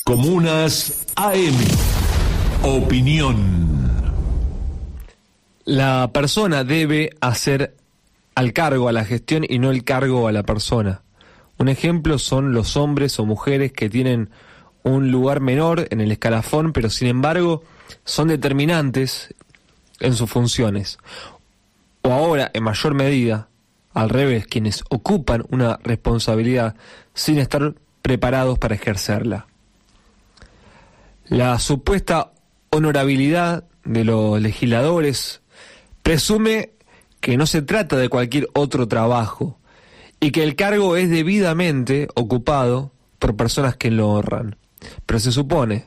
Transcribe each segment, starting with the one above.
Comunas AM. Opinión. La persona debe hacer al cargo a la gestión y no el cargo a la persona. Un ejemplo son los hombres o mujeres que tienen un lugar menor en el escalafón, pero sin embargo son determinantes en sus funciones. O ahora, en mayor medida, al revés, quienes ocupan una responsabilidad sin estar preparados para ejercerla. La supuesta honorabilidad de los legisladores presume que no se trata de cualquier otro trabajo y que el cargo es debidamente ocupado por personas que lo honran. Pero se supone,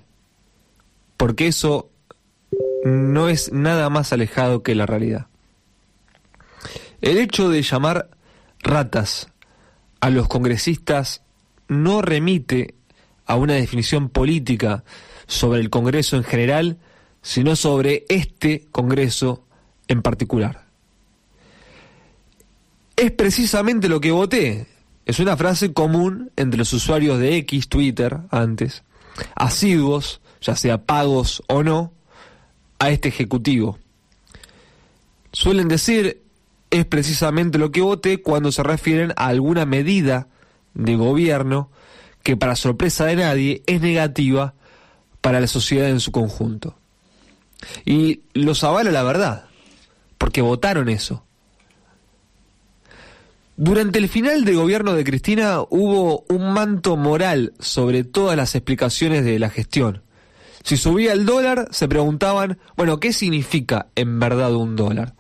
porque eso no es nada más alejado que la realidad. El hecho de llamar ratas a los congresistas no remite a una definición política sobre el Congreso en general, sino sobre este Congreso en particular. Es precisamente lo que voté. Es una frase común entre los usuarios de X, Twitter, antes, asiduos, ya sea pagos o no, a este ejecutivo. Suelen decir, es precisamente lo que voté cuando se refieren a alguna medida de gobierno que, para sorpresa de nadie, es negativa para la sociedad en su conjunto. Y los avala la verdad, porque votaron eso. Durante el final del gobierno de Cristina hubo un manto moral sobre todas las explicaciones de la gestión. Si subía el dólar, se preguntaban, bueno, ¿qué significa en verdad un dólar?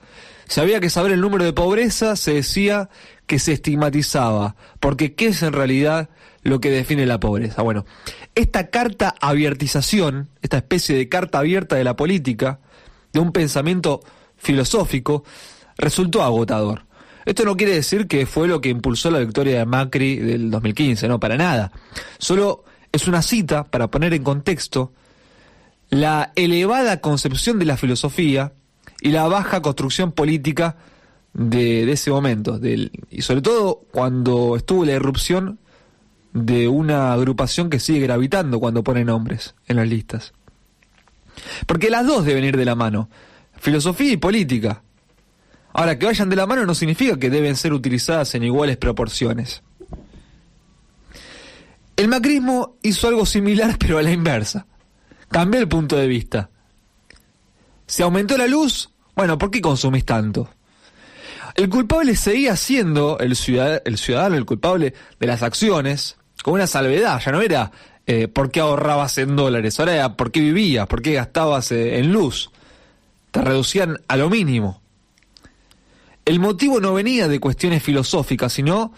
Si había que saber el número de pobreza, se decía que se estigmatizaba, porque ¿qué es en realidad lo que define la pobreza? Bueno, esta carta abiertización, esta especie de carta abierta de la política, de un pensamiento filosófico, resultó agotador. Esto no quiere decir que fue lo que impulsó la victoria de Macri del 2015, no, para nada. Solo es una cita para poner en contexto la elevada concepción de la filosofía y la baja construcción política de ese momento, y sobre todo cuando estuvo la irrupción de una agrupación que sigue gravitando cuando pone nombres en las listas. Porque las dos deben ir de la mano, filosofía y política. Ahora, que vayan de la mano no significa que deben ser utilizadas en iguales proporciones. El macrismo hizo algo similar, pero a la inversa. Cambió el punto de vista. ¿Se aumentó la luz? Bueno, ¿por qué consumís tanto? El culpable seguía siendo el ciudadano, el culpable de las acciones, con una salvedad. Ya no era por qué ahorrabas en dólares, ahora era por qué vivías, por qué gastabas en luz. Te reducían a lo mínimo. El motivo no venía de cuestiones filosóficas, sino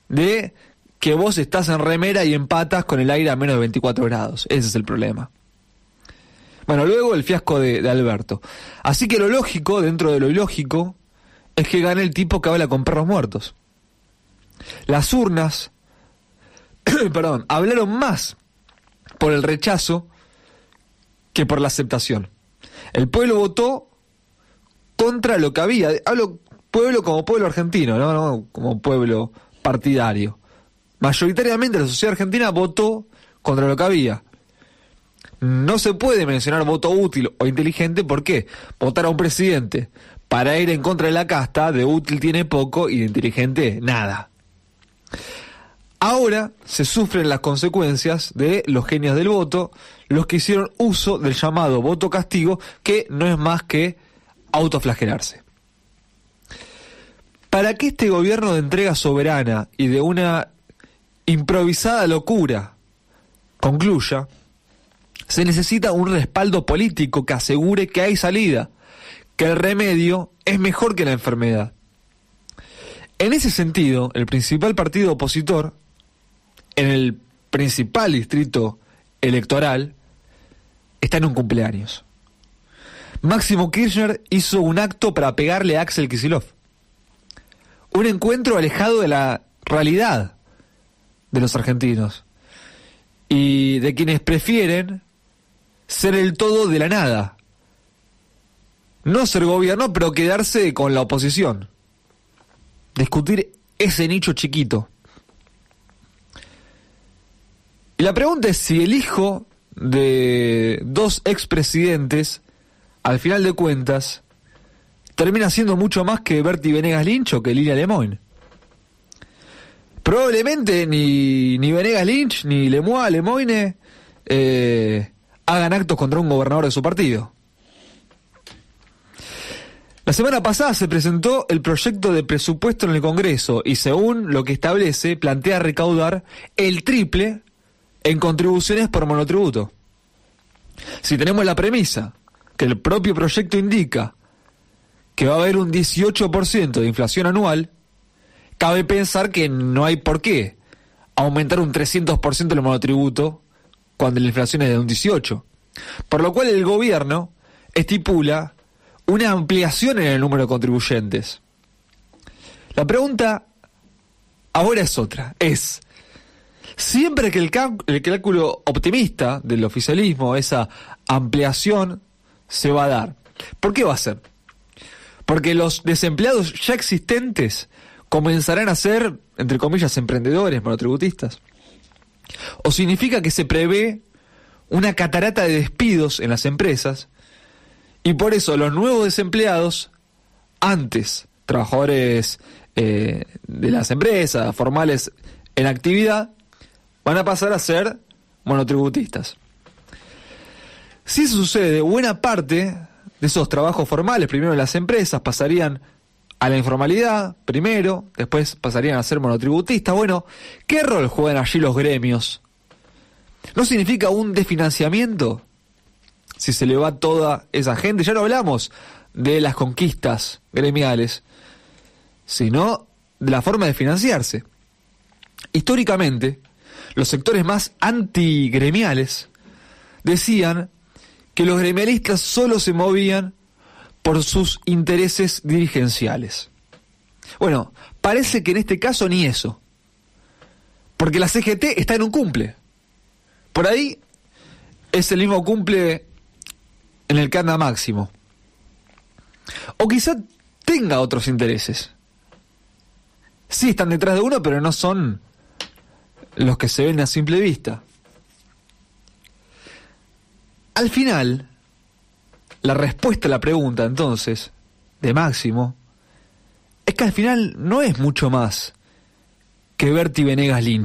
de que vos estás en remera y en patas con el aire a menos de 24 grados. Ese es el problema. Bueno, luego el fiasco de Alberto. Así que lo lógico, dentro de lo ilógico, es que gane el tipo que habla con perros muertos. Las urnas, hablaron más por el rechazo que por la aceptación. El pueblo votó contra lo que había. Hablo pueblo como pueblo argentino, no como pueblo partidario. Mayoritariamente la sociedad argentina votó contra lo que había. No se puede mencionar voto útil o inteligente porque votar a un presidente para ir en contra de la casta, de útil tiene poco y de inteligente nada. Ahora se sufren las consecuencias de los genios del voto, los que hicieron uso del llamado voto castigo, que no es más que autoflagelarse. Para que este gobierno de entrega soberana y de una improvisada locura concluya, se necesita un respaldo político que asegure que hay salida, que el remedio es mejor que la enfermedad. En ese sentido, el principal partido opositor, en el principal distrito electoral, está en un cumpleaños. Máximo Kirchner hizo un acto para pegarle a Axel Kicillof. Un encuentro alejado de la realidad de los argentinos y de quienes prefieren ser el todo de la nada. No ser gobierno, pero quedarse con la oposición. Discutir ese nicho chiquito. Y la pregunta es si el hijo de dos expresidentes, al final de cuentas, termina siendo mucho más que Bertie Venegas Lynch o que Lilia Lemoine. Probablemente ni Venegas Lynch ni Lemoine hagan actos contra un gobernador de su partido. La semana pasada se presentó el proyecto de presupuesto en el Congreso y, según lo que establece, plantea recaudar el triple en contribuciones por monotributo. Si tenemos la premisa que el propio proyecto indica que va a haber un 18% de inflación anual, cabe pensar que no hay por qué aumentar un 300% el monotributo cuando la inflación es de un 18%. Por lo cual el gobierno estipula una ampliación en el número de contribuyentes. La pregunta ahora es otra, es: siempre que el cálculo optimista del oficialismo, esa ampliación se va a dar, ¿por qué va a ser? Porque los desempleados ya existentes comenzarán a ser, entre comillas, emprendedores, monotributistas. ¿O significa que se prevé una catarata de despidos en las empresas y por eso los nuevos desempleados, antes trabajadores de las empresas formales en actividad, van a pasar a ser monotributistas? Si eso sucede, buena parte de esos trabajos formales, primero en las empresas, pasarían a la informalidad, primero, después pasarían a ser monotributistas. Bueno, ¿qué rol juegan allí los gremios? ¿No significa un desfinanciamiento si se le va toda esa gente? Ya no hablamos de las conquistas gremiales, sino de la forma de financiarse. Históricamente, los sectores más antigremiales decían que los gremialistas solo se movían por sus intereses dirigenciales. Bueno, parece que en este caso ni eso, porque la CGT está en un cumple. Por ahí es el mismo cumple en el que anda Máximo. O quizá tenga otros intereses. Sí están detrás de uno, pero no son los que se ven a simple vista. Al final, la respuesta a la pregunta, entonces, de Máximo, es que al final no es mucho más que Bertie Venegas Lynch.